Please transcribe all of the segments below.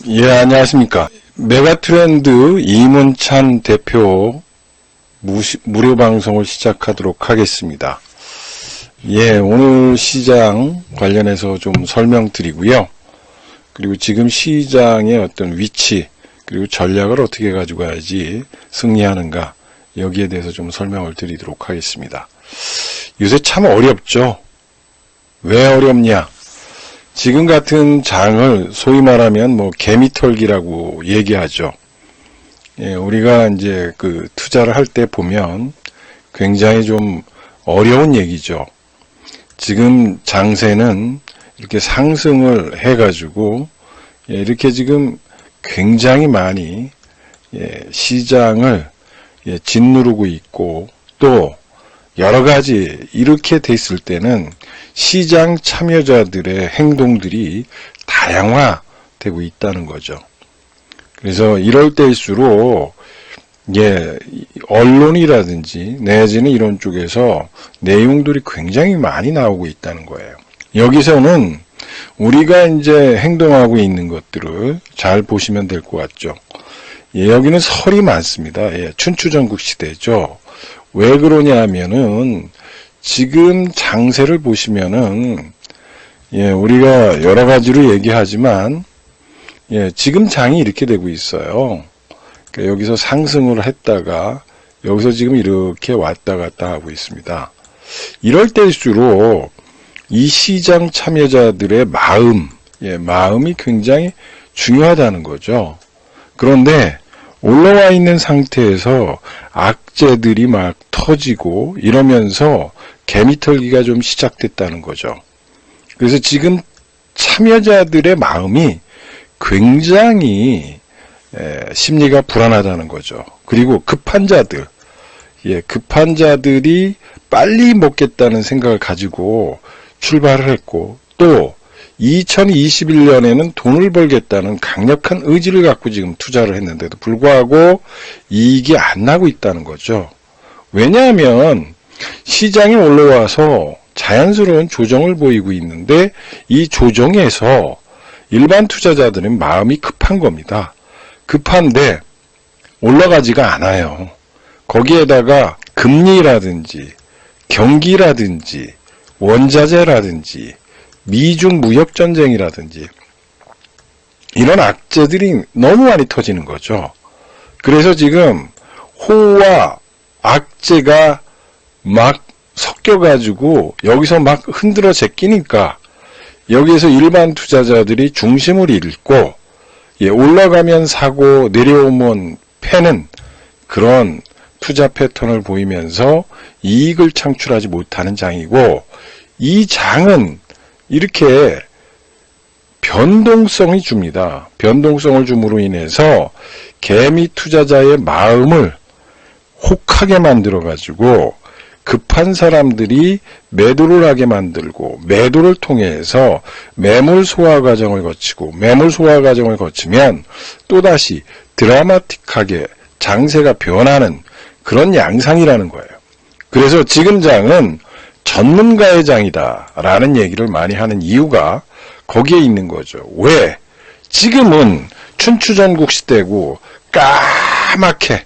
예, 안녕하십니까. 메가트렌드 이문찬 대표 무료 방송을 시작하도록 하겠습니다. 예, 오늘 시장 관련해서 좀 설명드리고요. 그리고 지금 시장의 어떤 위치, 그리고 전략을 어떻게 가지고 가야지 승리하는가, 여기에 대해서 좀 설명을 드리도록 하겠습니다. 요새 참 어렵죠. 왜 어렵냐? 지금 같은 장을 소위 말하면 개미털기라고 얘기하죠. 예, 우리가 이제 투자를 할 때 보면 굉장히 좀 어려운 얘기죠. 지금 장세는 이렇게 상승을 해가지고 이렇게 지금 굉장히 많이 시장을 짓누르고 있고, 또 여러 가지 이렇게 됐을 때는 시장 참여자들의 행동들이 다양화되고 있다는 거죠. 그래서 이럴 때일수록 언론이라든지 내지는 이런 쪽에서 내용들이 굉장히 많이 나오고 있다는 거예요. 여기서는 우리가 이제 행동하고 있는 것들을 잘 보시면 될 것 같죠. 여기는 설이 많습니다. 춘추전국 시대죠. 왜 그러냐 하면은 지금 장세를 보시면은 우리가 여러 가지로 얘기하지만 지금 장이 이렇게 되고 있어요. 그러니까 여기서 상승을 했다가 여기서 지금 이렇게 왔다 갔다 하고 있습니다. 이럴 때일수록 이 시장 참여자들의 마음이 굉장히 중요하다는 거죠. 그런데 올라와 있는 상태에서 악재들이 막 터지고 이러면서 개미털기가 좀 시작됐다는 거죠. 그래서 지금 참여자들의 마음이 굉장히 심리가 불안하다는 거죠. 그리고 급한 자들이 빨리 먹겠다는 생각을 가지고 출발을 했고, 또 2021년에는 돈을 벌겠다는 강력한 의지를 갖고 지금 투자를 했는데도 불구하고 이익이 안 나고 있다는 거죠. 왜냐하면 시장이 올라와서 자연스러운 조정을 보이고 있는데 이 조정에서 일반 투자자들은 마음이 급한 겁니다. 급한데 올라가지가 않아요. 거기에다가 금리라든지 경기라든지 원자재라든지 미중 무역전쟁이라든지 이런 악재들이 너무 많이 터지는 거죠. 그래서 지금 호와 악재가 막 섞여가지고 여기서 막 흔들어 제끼니까 여기에서 일반 투자자들이 중심을 잃고 올라가면 사고 내려오면 패는 그런 투자 패턴을 보이면서 이익을 창출하지 못하는 장이고, 이 장은 이렇게 변동성이 줍니다. 변동성을 줌으로 인해서 개미 투자자의 마음을 혹하게 만들어가지고 급한 사람들이 매도를 하게 만들고, 매도를 통해서 매물 소화 과정을 거치고, 매물 소화 과정을 거치면 또다시 드라마틱하게 장세가 변하는 그런 양상이라는 거예요. 그래서 지금 장은 전문가의 장이다 라는 얘기를 많이 하는 이유가 거기에 있는 거죠. 왜? 지금은 춘추전국 시대고 까맣게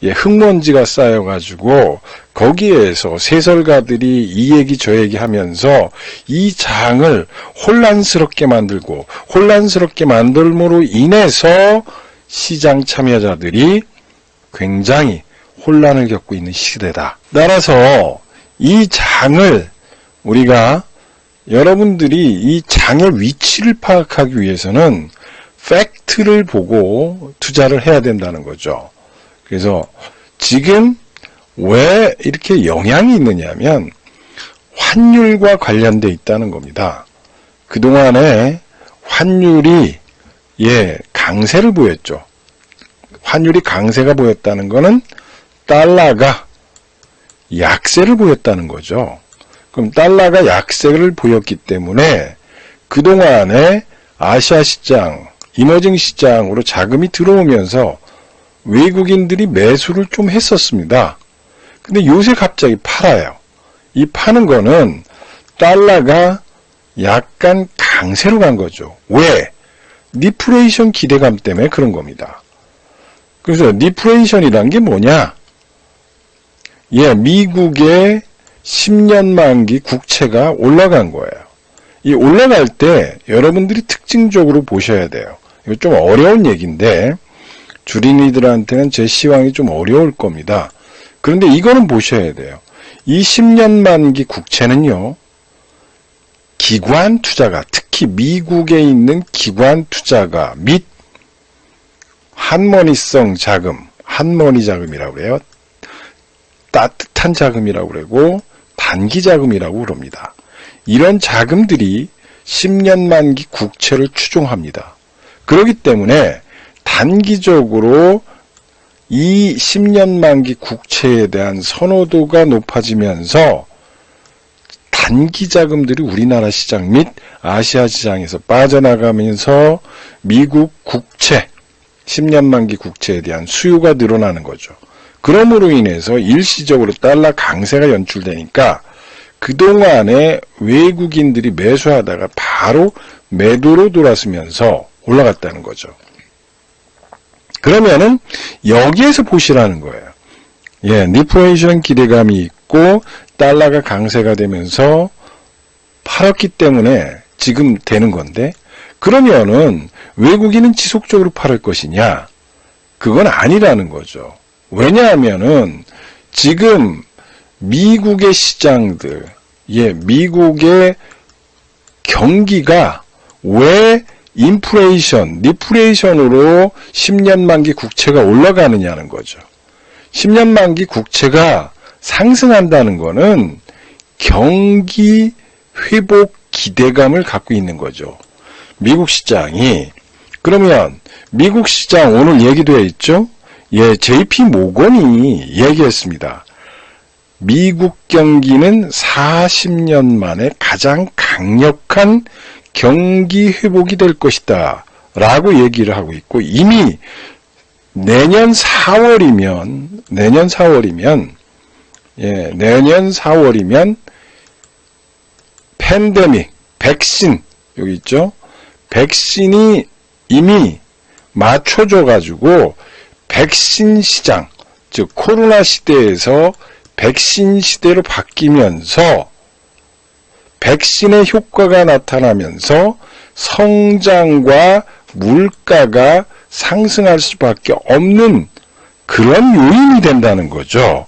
흙먼지가 쌓여가지고 거기에서 세설가들이 이 얘기 저 얘기 하면서 이 장을 혼란스럽게 만들고, 혼란스럽게 만들므로 인해서 시장 참여자들이 굉장히 혼란을 겪고 있는 시대다. 따라서 이 장을 우리가, 여러분들이 이 장의 위치를 파악하기 위해서는 팩트를 보고 투자를 해야 된다는 거죠. 그래서 지금 왜 이렇게 영향이 있느냐면 환율과 관련돼 있다는 겁니다. 그동안에 환율이 강세를 보였죠. 환율이 강세가 보였다는 것은 달러가 약세를 보였다는 거죠. 그럼 달러가 약세를 보였기 때문에 그동안에 아시아 시장, 이머징 시장으로 자금이 들어오면서 외국인들이 매수를 좀 했었습니다. 근데 요새 갑자기 팔아요. 이 파는 거는 달러가 약간 강세로 간 거죠. 왜? 리플레이션 기대감 때문에 그런 겁니다. 그래서 리플레이션이란 게 뭐냐? 미국의 10년 만기 국채가 올라간 거예요. 이 올라갈 때 여러분들이 특징적으로 보셔야 돼요. 이거 좀 어려운 얘기인데 주린이들한테는 제 시황이 좀 어려울 겁니다. 그런데 이거는 보셔야 돼요. 이 10년 만기 국채는요, 기관 투자가, 특히 미국에 있는 기관 투자가 및 한머니성 자금, 한머니 자금이라고 그래요. 따뜻한 자금이라고 그러고 단기 자금이라고 그럽니다. 이런 자금들이 10년 만기 국채를 추종합니다. 그렇기 때문에 단기적으로 이 10년 만기 국채에 대한 선호도가 높아지면서 단기 자금들이 우리나라 시장 및 아시아 시장에서 빠져나가면서 미국 국채, 10년 만기 국채에 대한 수요가 늘어나는 거죠. 그러므로 인해서 일시적으로 달러 강세가 연출되니까 그동안에 외국인들이 매수하다가 바로 매도로 돌아서면서 올라갔다는 거죠. 그러면은 여기에서 보시라는 거예요. 리플레이션 기대감이 있고 달러가 강세가 되면서 팔았기 때문에 지금 되는 건데, 그러면은 외국인은 지속적으로 팔을 것이냐? 그건 아니라는 거죠. 왜냐하면은 지금 미국의 시장들, 미국의 경기가 왜 인플레이션, 리플레이션으로 10년 만기 국채가 올라가느냐는 거죠. 10년 만기 국채가 상승한다는 거는 경기 회복 기대감을 갖고 있는 거죠. 미국 시장이. 그러면 미국 시장 오늘 얘기되어 있죠? JP 모건이 얘기했습니다. 미국 경기는 40년 만에 가장 강력한 경기 회복이 될 것이다 라고 얘기를 하고 있고, 이미 내년 4월이면 팬데믹, 백신, 여기 있죠? 백신이 이미 맞춰져 가지고 백신 시장, 즉 코로나 시대에서 백신 시대로 바뀌면서 백신의 효과가 나타나면서 성장과 물가가 상승할 수밖에 없는 그런 요인이 된다는 거죠.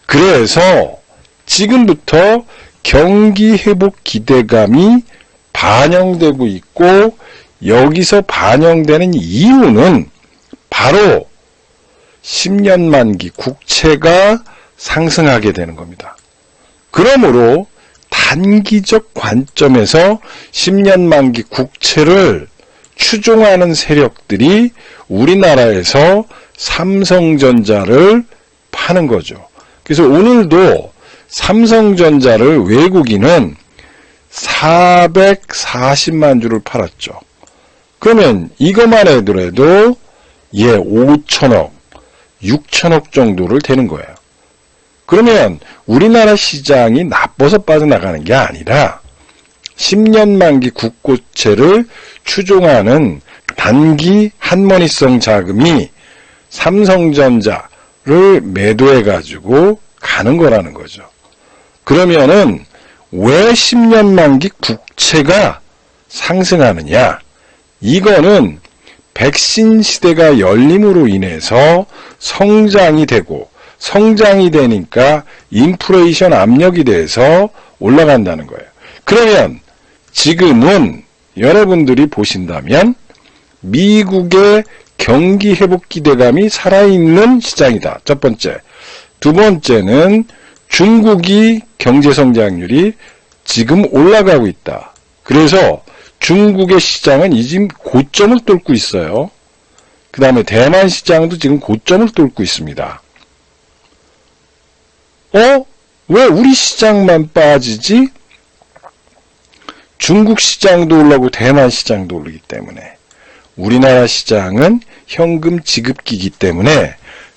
그래서 지금부터 경기 회복 기대감이 반영되고 있고, 여기서 반영되는 이유는 바로 10년 만기 국채가 상승하게 되는 겁니다. 그러므로 단기적 관점에서 10년 만기 국채를 추종하는 세력들이 우리나라에서 삼성전자를 파는 거죠. 그래서 오늘도 삼성전자를 외국인은 440만 주를 팔았죠. 그러면 이것만 해도 5천억, 6천억 정도를 되는 거예요. 그러면 우리나라 시장이 나빠서 빠져나가는 게 아니라 10년 만기 국고채를 추종하는 단기 한머니성 자금이 삼성전자를 매도해가지고 가는 거라는 거죠. 그러면은 왜 10년 만기 국채가 상승하느냐? 이거는 백신 시대가 열림으로 인해서 성장이 되고, 성장이 되니까 인플레이션 압력이 돼서 올라간다는 거예요. 그러면 지금은 여러분들이 보신다면 미국의 경기 회복 기대감이 살아있는 시장이다. 첫 번째. 두 번째는 중국이 경제 성장률이 지금 올라가고 있다. 그래서 중국의 시장은 지금 고점을 뚫고 있어요. 그 다음에 대만 시장도 지금 고점을 뚫고 있습니다. 왜 우리 시장만 빠지지? 중국 시장도 올라오고 대만 시장도 오르기 때문에. 우리나라 시장은 현금 지급기이기 때문에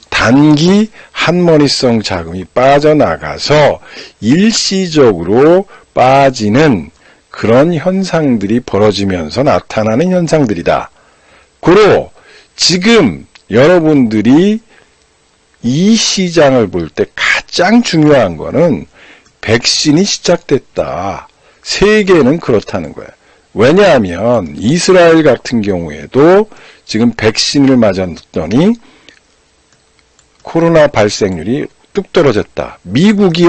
단기 한머니성 자금이 빠져나가서 일시적으로 빠지는 그런 현상들이 벌어지면서 나타나는 현상들이다. 고로 지금 여러분들이 이 시장을 볼 때 가장 중요한 거는 백신이 시작됐다. 세계는 그렇다는 거예요. 왜냐하면 이스라엘 같은 경우에도 지금 백신을 맞았더니 코로나 발생률이 뚝 떨어졌다. 미국이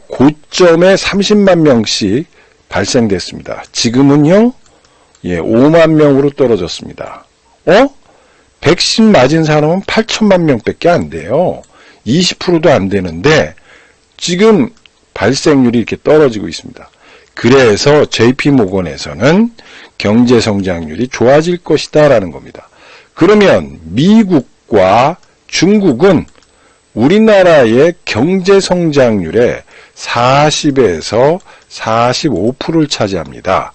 고점에 30만 명씩 발생됐습니다. 지금은요, 5만 명으로 떨어졌습니다. 백신 맞은 사람은 8천만 명밖에 안 돼요. 20%도 안 되는데 지금 발생률이 이렇게 떨어지고 있습니다. 그래서 JP모건에서는 경제 성장률이 좋아질 것이다 라는 겁니다. 그러면 미국과 중국은 우리나라의 경제 성장률의 40에서 45%를 차지합니다.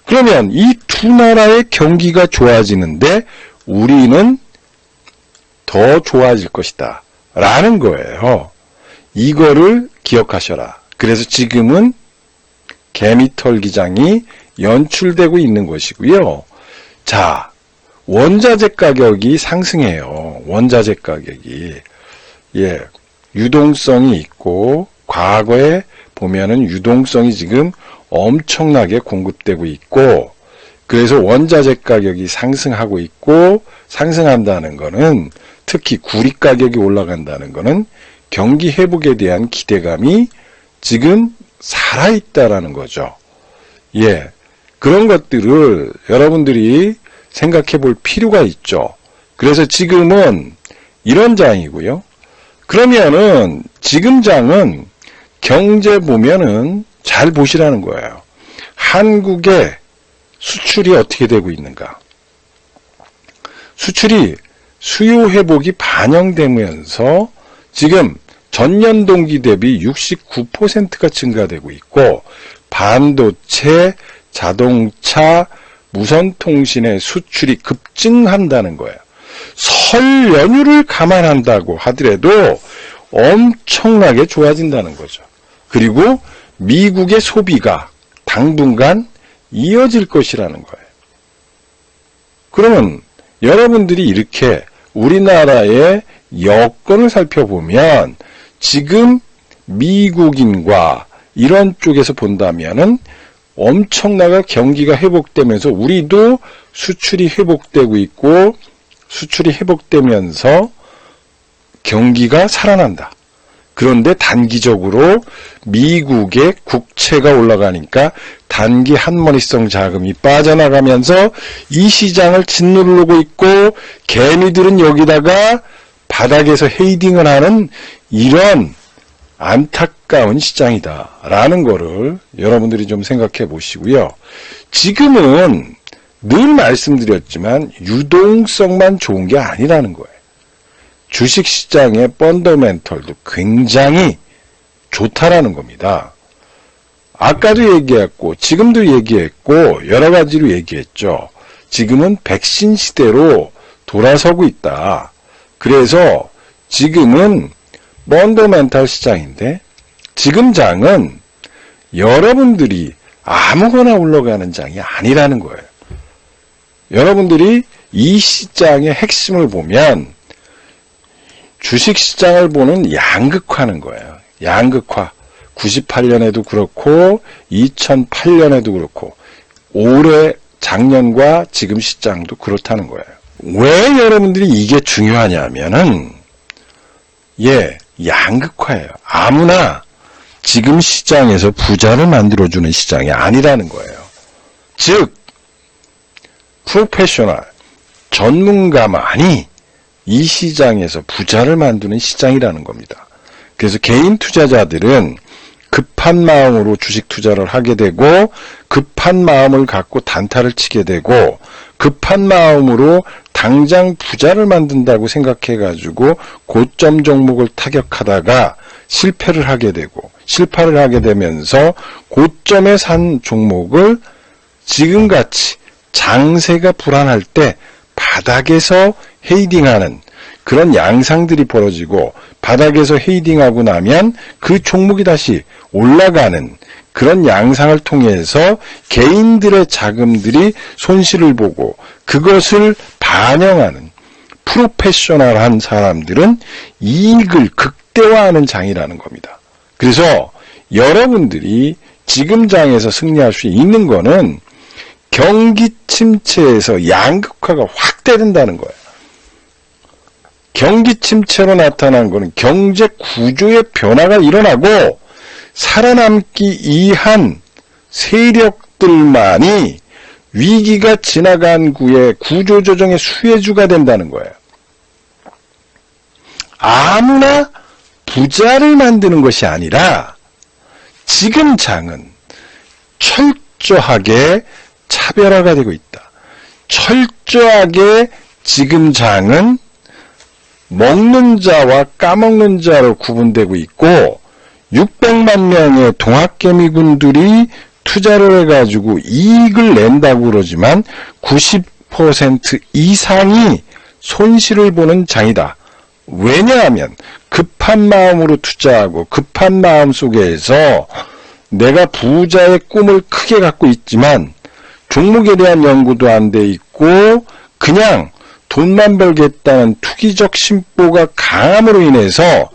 그러면 이 두 나라의 경기가 좋아지는데 우리는 더 좋아질 것이다 라는 거예요. 이거를 기억하셔라. 그래서 지금은 개미털 기장이 연출되고 있는 것이고요. 자, 원자재 가격이 상승해요. 원자재 가격이. 유동성이 있고 과거에 보면은 유동성이 지금 엄청나게 공급되고 있고 그래서 원자재 가격이 상승하고 있고 상승한다는 거는 특히 구리 가격이 올라간다는 거는 경기 회복에 대한 기대감이 지금 살아있다라는 거죠. 그런 것들을 여러분들이 생각해 볼 필요가 있죠. 그래서 지금은 이런 장이고요. 그러면은 지금 장은 경제 보면은 잘 보시라는 거예요. 한국의 수출이 어떻게 되고 있는가? 수출이 수요 회복이 반영되면서 지금 전년 동기 대비 69%가 증가되고 있고 반도체, 자동차, 무선통신의 수출이 급증한다는 거예요. 설 연휴를 감안한다고 하더라도 엄청나게 좋아진다는 거죠. 그리고 미국의 소비가 당분간 이어질 것이라는 거예요. 그러면 여러분들이 이렇게 우리나라의 여건을 살펴보면 지금 미국인과 이런 쪽에서 본다면은 엄청나게 경기가 회복되면서 우리도 수출이 회복되고 있고 수출이 회복되면서 경기가 살아난다. 그런데 단기적으로 미국의 국채가 올라가니까 단기 한머니성 자금이 빠져나가면서 이 시장을 짓누르고 있고 개미들은 여기다가 바닥에서 헤이딩을 하는 이런 안타까운 시장이다라는 거를 여러분들이 좀 생각해 보시고요. 지금은 늘 말씀드렸지만 유동성만 좋은 게 아니라는 거예요. 주식시장의 펀더멘털도 굉장히 좋다라는 겁니다. 아까도 얘기했고 지금도 얘기했고 여러 가지로 얘기했죠. 지금은 백신 시대로 돌아서고 있다. 그래서 지금은 펀더멘털 시장인데 지금 장은 여러분들이 아무거나 올라가는 장이 아니라는 거예요. 여러분들이 이 시장의 핵심을 보면 주식시장을 보는 양극화는 거예요. 양극화. 98년에도 그렇고 2008년에도 그렇고 올해 작년과 지금 시장도 그렇다는 거예요. 왜 여러분들이 이게 중요하냐면은 양극화예요. 아무나 지금 시장에서 부자를 만들어주는 시장이 아니라는 거예요. 즉 프로페셔널 전문가만이 이 시장에서 부자를 만드는 시장이라는 겁니다. 그래서 개인 투자자들은 급한 마음으로 주식 투자를 하게 되고 급한 마음을 갖고 단타를 치게 되고 급한 마음으로 당장 부자를 만든다고 생각해가지고 고점 종목을 타격하다가 실패를 하게 되면서 고점에 산 종목을 지금같이 장세가 불안할 때 바닥에서 헤이딩하는 그런 양상들이 벌어지고 바닥에서 헤이딩하고 나면 그 종목이 다시 올라가는 그런 양상을 통해서 개인들의 자금들이 손실을 보고 그것을 반영하는 프로페셔널한 사람들은 이익을 극대화하는 장이라는 겁니다. 그래서 여러분들이 지금 장에서 승리할 수 있는 거는 경기 침체에서 양극화가 확대된다는 거예요. 경기 침체로 나타난 거는 경제 구조의 변화가 일어나고 살아남기 위한 세력들만이 위기가 지나간 후에 구조조정의 수혜주가 된다는 거예요. 아무나 부자를 만드는 것이 아니라 지금 장은 철저하게 차별화가 되고 있다. 철저하게 지금 장은 먹는 자와 까먹는 자로 구분되고 있고 600만 명의 동학개미군들이 투자를 해가지고 이익을 낸다고 그러지만 90% 이상이 손실을 보는 장이다. 왜냐하면 급한 마음으로 투자하고 급한 마음 속에서 내가 부자의 꿈을 크게 갖고 있지만 종목에 대한 연구도 안 돼 있고 그냥 돈만 벌겠다는 투기적 심보가 강함으로 인해서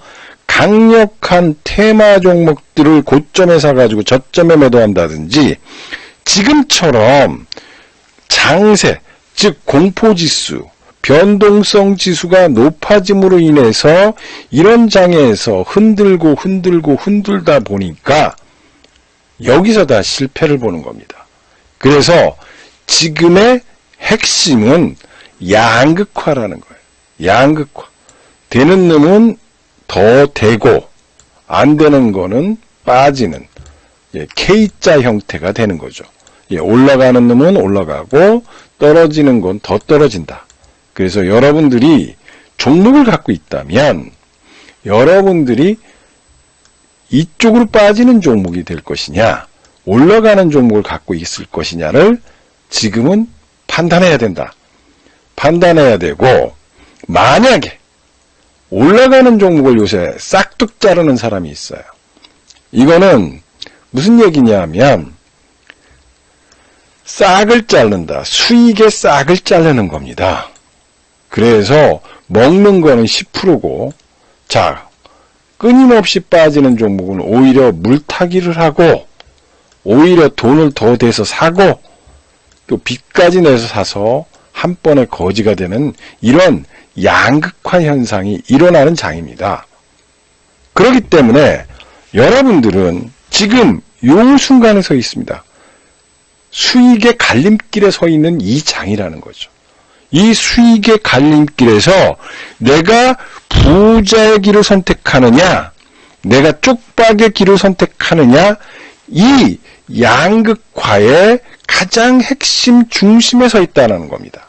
강력한 테마 종목들을 고점에 사가지고 저점에 매도한다든지 지금처럼 장세, 즉 공포지수, 변동성 지수가 높아짐으로 인해서 이런 장에서 흔들다 보니까 여기서 다 실패를 보는 겁니다. 그래서 지금의 핵심은 양극화라는 거예요. 양극화. 되는 놈은 더 되고 안 되는 거는 빠지는 K자 형태가 되는 거죠. 올라가는 놈은 올라가고 떨어지는 건 더 떨어진다. 그래서 여러분들이 종목을 갖고 있다면 여러분들이 이쪽으로 빠지는 종목이 될 것이냐 올라가는 종목을 갖고 있을 것이냐를 지금은 판단해야 된다. 판단해야 되고 만약에 올라가는 종목을 요새 싹둑 자르는 사람이 있어요. 이거는 무슨 얘기냐면 싹을 자른다. 수익의 싹을 자르는 겁니다. 그래서 먹는 거는 10%고 자 끊임없이 빠지는 종목은 오히려 물타기를 하고 오히려 돈을 더 대서 사고 또 빚까지 내서 사서 한 번에 거지가 되는 이런 양극화 현상이 일어나는 장입니다. 그렇기 때문에 여러분들은 지금 요 순간에 서 있습니다. 수익의 갈림길에 서 있는 이 장이라는 거죠. 이 수익의 갈림길에서 내가 부자의 길을 선택하느냐, 내가 쪽박의 길을 선택하느냐, 이 양극화의 가장 핵심 중심에 서 있다는 겁니다.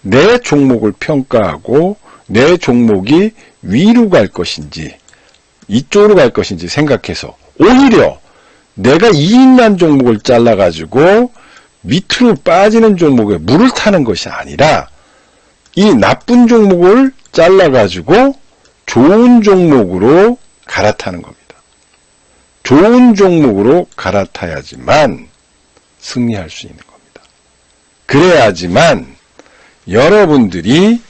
내 종목을 평가하고 내 종목이 위로 갈 것인지 이쪽으로 갈 것인지 생각해서 오히려 내가 이익난 종목을 잘라가지고 밑으로 빠지는 종목에 물을 타는 것이 아니라 이 나쁜 종목을 잘라가지고 좋은 종목으로 갈아타는 겁니다. 좋은 종목으로 갈아타야지만 승리할 수 있는 겁니다. 그래야지만 여러분들이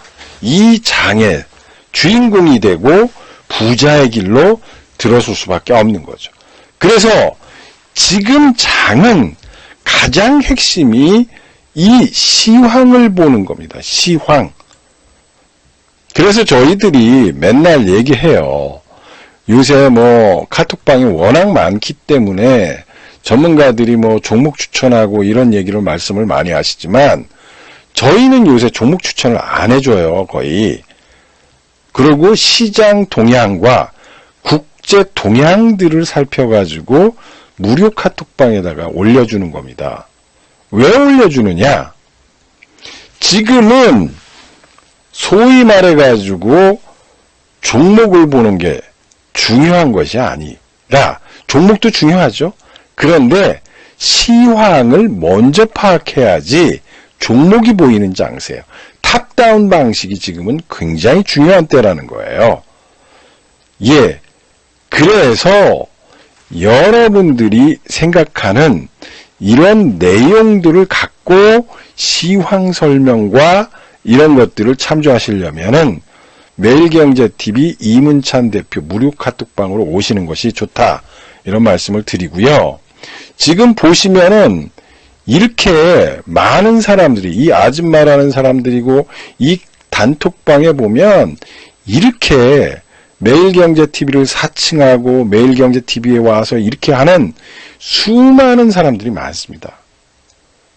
이 장의 주인공이 되고 부자의 길로 들어설 수밖에 없는 거죠. 그래서 지금 장은 가장 핵심이 이 시황을 보는 겁니다. 시황. 그래서 저희들이 맨날 얘기해요. 요새 카톡방이 워낙 많기 때문에 전문가들이 종목 추천하고 이런 얘기를 말씀을 많이 하시지만 저희는 요새 종목 추천을 안 해줘요. 거의. 그리고 시장 동향과 국제 동향들을 살펴가지고 무료 카톡방에다가 올려주는 겁니다. 왜 올려주느냐? 지금은 소위 말해가지고 종목을 보는 게 중요한 것이 아니라 종목도 중요하죠. 그런데 시황을 먼저 파악해야지 종목이 보이는 장세예요. 탑다운 방식이 지금은 굉장히 중요한 때라는 거예요. 그래서 여러분들이 생각하는 이런 내용들을 갖고 시황 설명과 이런 것들을 참조하시려면은 매일경제TV 이문찬 대표 무료 카톡방으로 오시는 것이 좋다. 이런 말씀을 드리고요. 지금 보시면은 이렇게 많은 사람들이, 이 아줌마라는 사람들이고, 이 단톡방에 보면 이렇게 매일경제TV를 사칭하고 매일경제TV에 와서 이렇게 하는 수많은 사람들이 많습니다.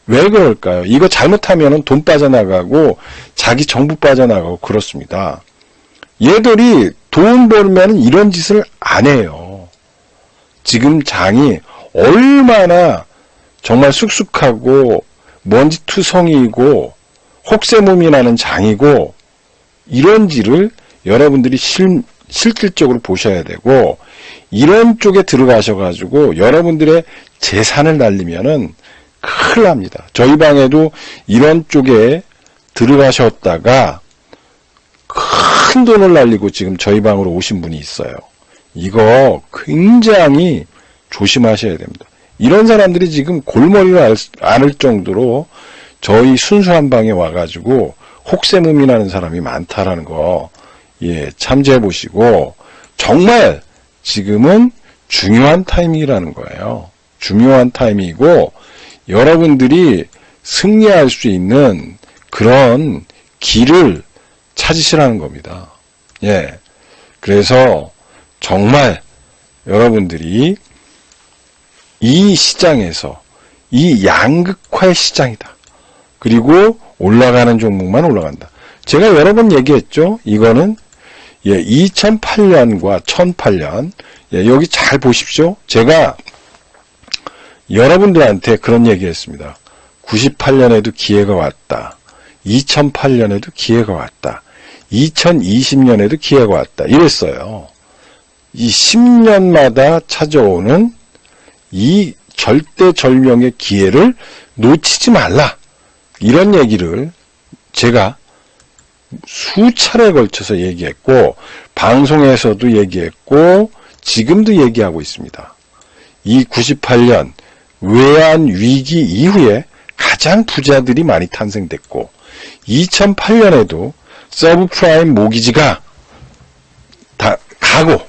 왜 그럴까요? 이거 잘못하면 돈 빠져나가고 자기 정부 빠져나가고 그렇습니다. 얘들이 돈 벌면 이런 짓을 안 해요. 지금 장이 얼마나 정말 쑥쑥하고 먼지투성이고 혹세무미 나는 장이고 이런지를 여러분들이 실질적으로 보셔야 되고, 이런 쪽에 들어가셔가지고 여러분들의 재산을 날리면은 큰일 납니다. 저희 방에도 이런 쪽에 들어가셨다가 큰 돈을 날리고 지금 저희 방으로 오신 분이 있어요. 이거 굉장히 조심하셔야 됩니다. 이런 사람들이 지금 골머리를 앓을 정도로 저희 순수한 방에 와가지고 혹세무미 나는 사람이 많다라는 거, 참조해 보시고, 정말 지금은 중요한 타이밍이라는 거예요. 중요한 타이밍이고, 여러분들이 승리할 수 있는 그런 길을 찾으시라는 겁니다. 그래서 정말 여러분들이 이 시장에서 이 양극화의 시장이다. 그리고 올라가는 종목만 올라간다. 제가 여러 번 얘기했죠. 이거는 2008년과 1008년, 여기 잘 보십시오. 제가 여러분들한테 그런 얘기했습니다. 98년에도 기회가 왔다. 2008년에도 기회가 왔다. 2020년에도 기회가 왔다. 이랬어요. 이 10년마다 찾아오는 이 절대절명의 기회를 놓치지 말라. 이런 얘기를 제가 수차례에 걸쳐서 얘기했고, 방송에서도 얘기했고, 지금도 얘기하고 있습니다. 이 98년 외환위기 이후에 가장 부자들이 많이 탄생됐고, 2008년에도 서브프라임 모기지가 다 가고,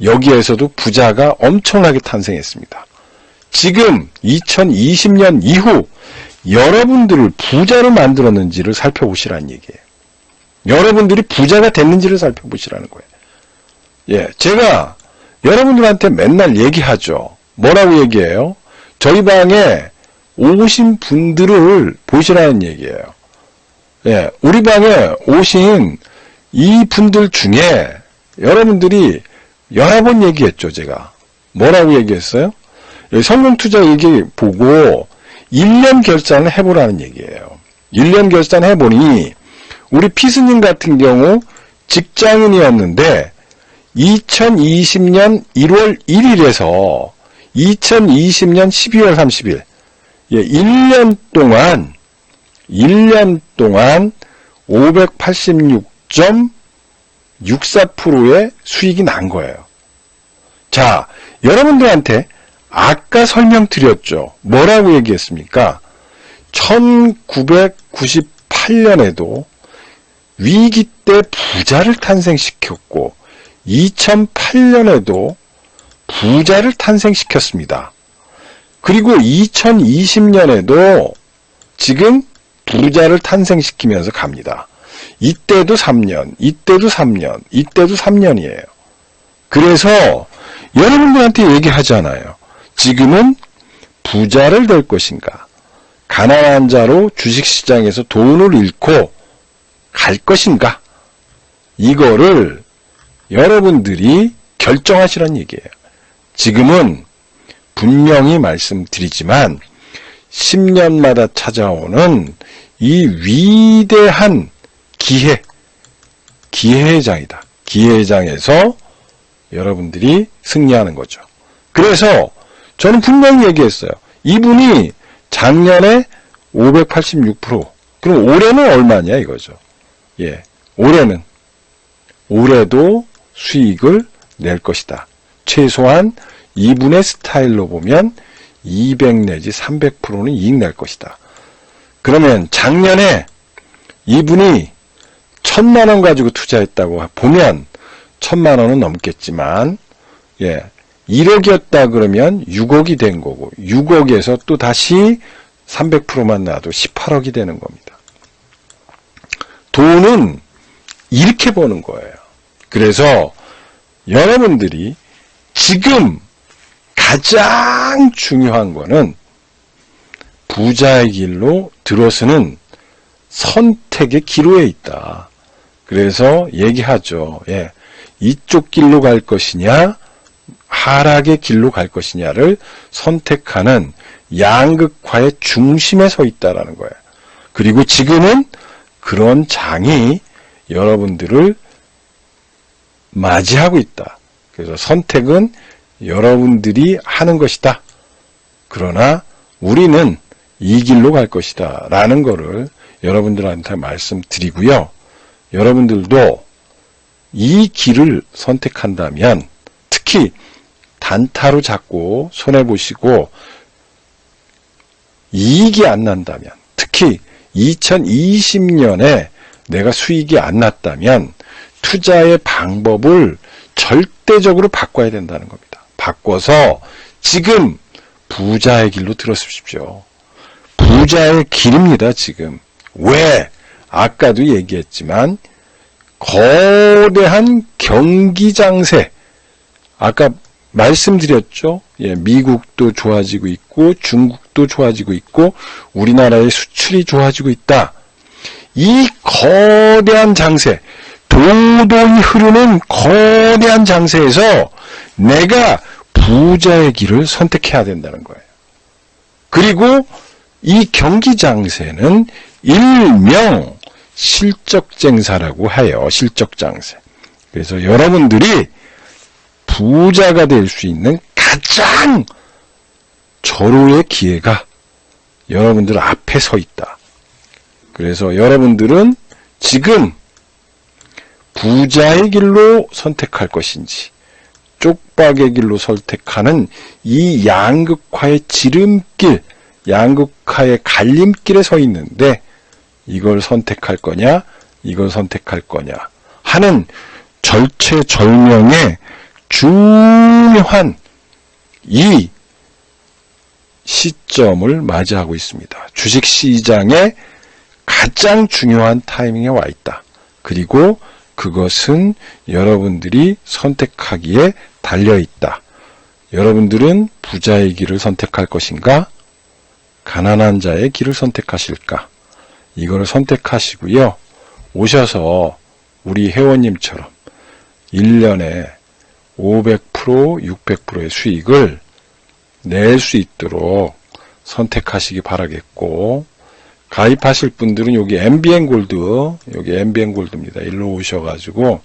여기에서도 부자가 엄청나게 탄생했습니다. 지금 2020년 이후 여러분들을 부자로 만들었는지를 살펴보시라는 얘기예요. 여러분들이 부자가 됐는지를 살펴보시라는 거예요. 제가 여러분들한테 맨날 얘기하죠. 뭐라고 얘기해요? 저희 방에 오신 분들을 보시라는 얘기예요. 우리 방에 오신 이 분들 중에 여러분들이 여러 번 얘기했죠, 제가. 뭐라고 얘기했어요? 성공투자 얘기 보고 1년 결산을 해보라는 얘기예요. 1년 결산 해보니 우리 피스님 같은 경우 직장인이었는데 2020년 1월 1일에서 2020년 12월 30일 1년 동안 586.64%의 수익이 난 거예요. 자, 여러분들한테 아까 설명드렸죠. 뭐라고 얘기했습니까? 1998년에도 위기 때 부자를 탄생시켰고 2008년에도 부자를 탄생시켰습니다. 그리고 2020년에도 지금 부자를 탄생시키면서 갑니다. 이때도 3년, 이때도 3년, 이때도 3년이에요. 그래서 여러분들한테 얘기하잖아요. 지금은 부자를 될 것인가? 가난한 자로 주식시장에서 돈을 잃고 갈 것인가? 이거를 여러분들이 결정하시라는 얘기예요. 지금은 분명히 말씀드리지만 10년마다 찾아오는 이 위대한 기회의 장이다. 기회의 장에서 여러분들이 승리하는 거죠. 그래서 저는 분명히 얘기했어요. 이분이 작년에 586%, 그럼 올해는 얼마냐 이거죠. 올해도 수익을 낼 것이다. 최소한 이분의 스타일로 보면 200 내지 300%는 이익 낼 것이다. 그러면 작년에 이분이 1000만 원 가지고 투자했다고 보면 1000만 원은 넘겠지만 1억이었다 그러면 6억이 된 거고 6억에서 또 다시 300%만 나도 18억이 되는 겁니다. 돈은 이렇게 버는 거예요. 그래서 여러분들이 지금 가장 중요한 거는 부자의 길로 들어서는 선택의 기로에 있다. 그래서 얘기하죠. 이쪽 길로 갈 것이냐 하락의 길로 갈 것이냐를 선택하는 양극화의 중심에 서 있다라는 거예요. 그리고 지금은 그런 장이 여러분들을 맞이하고 있다. 그래서 선택은 여러분들이 하는 것이다. 그러나 우리는 이 길로 갈 것이다. 라는 거를 여러분들한테 말씀드리고요. 여러분들도 이 길을 선택한다면 특히 단타로 잡고 손해보시고 이익이 안 난다면 특히 2020년에 내가 수익이 안 났다면 투자의 방법을 절대적으로 바꿔야 된다는 겁니다. 바꿔서 지금 부자의 길로 들어서십시오. 부자의 길입니다, 지금. 왜? 아까도 얘기했지만 거대한 경기장세. 아까 말씀드렸죠? 미국도 좋아지고 있고 중국도 좋아지고 있고 우리나라의 수출이 좋아지고 있다. 이 거대한 장세, 도도히 흐르는 거대한 장세에서 내가 부자의 길을 선택해야 된다는 거예요. 그리고 이 경기장세는 일명 실적쟁사라고 해요. 실적장세. 그래서 여러분들이 부자가 될 수 있는 가장 절호의 기회가 여러분들 앞에 서 있다. 그래서 여러분들은 지금 부자의 길로 선택할 것인지 쪽박의 길로 선택하는 이 양극화의 지름길, 양극화의 갈림길에 서 있는데 이걸 선택할 거냐, 이걸 선택할 거냐 하는 절체절명의 중요한 이 시점을 맞이하고 있습니다. 주식시장의 가장 중요한 타이밍에 와 있다. 그리고 그것은 여러분들이 선택하기에 달려있다. 여러분들은 부자의 길을 선택할 것인가? 가난한 자의 길을 선택하실까? 이걸 선택하시고요. 오셔서 우리 회원님처럼 1년에 500%, 600%의 수익을 낼 수 있도록 선택하시기 바라겠고, 가입하실 분들은 여기 MBN 골드, 여기 MBN 골드입니다. 일로 오셔가지고,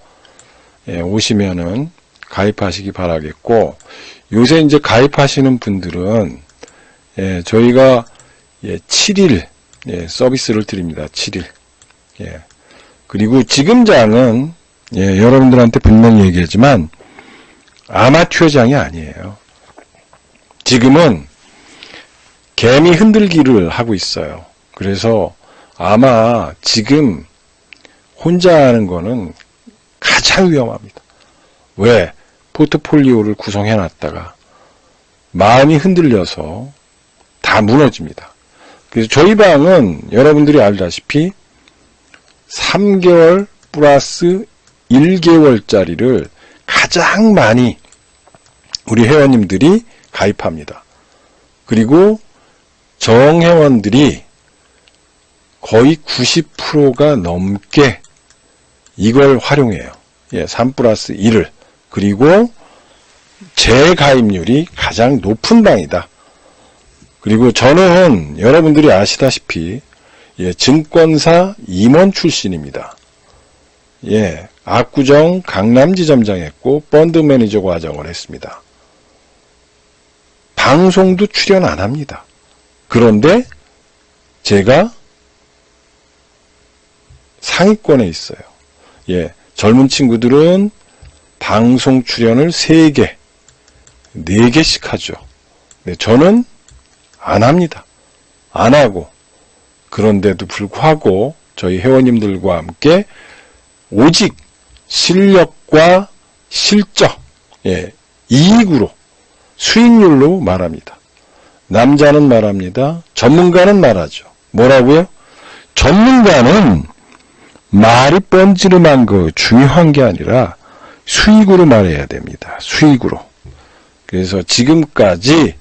오시면은 가입하시기 바라겠고, 요새 이제 가입하시는 분들은, 저희가 7일, 서비스를 드립니다. 7일. 그리고 지금 장은, 여러분들한테 분명히 얘기하지만, 아마추어장이 아니에요. 지금은 개미 흔들기를 하고 있어요. 그래서 아마 지금 혼자 하는 거는 가장 위험합니다. 왜? 포트폴리오를 구성해 놨다가 마음이 흔들려서 다 무너집니다. 그래서 저희 방은 여러분들이 알다시피 3개월 플러스 1개월짜리를 가장 많이 우리 회원님들이 가입합니다. 그리고 정회원들이 거의 90%가 넘게 이걸 활용해요. 3 플러스 1을. 그리고 재가입률이 가장 높은 방이다. 그리고 저는 여러분들이 아시다시피 증권사 임원 출신입니다. 압구정 강남지점장 했고 펀드 매니저 과정을 했습니다. 방송도 출연 안 합니다. 그런데 제가 상위권에 있어요. 젊은 친구들은 방송 출연을 3개, 4개씩 하죠. 네, 저는 안 합니다. 안 하고, 그런데도 불구하고 저희 회원님들과 함께 오직 실력과 실적, 이익으로, 수익률로 말합니다. 남자는 말합니다. 전문가는 말하죠. 뭐라고요? 전문가는 말이 뻔지름한 거 중요한 게 아니라 수익으로 말해야 됩니다. 수익으로. 그래서 지금까지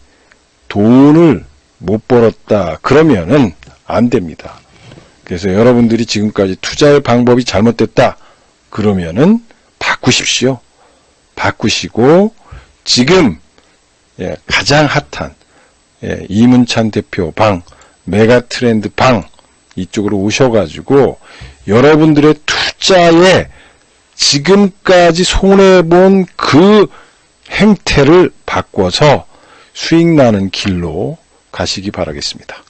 돈을 못 벌었다 그러면은 안 됩니다. 그래서 여러분들이 지금까지 투자의 방법이 잘못됐다 그러면은 바꾸십시오. 바꾸시고 지금 가장 핫한 이문찬 대표 방, 메가트렌드 방 이쪽으로 오셔가지고 여러분들의 투자에 지금까지 손해본 그 행태를 바꿔서 수익 나는 길로 가시기 바라겠습니다.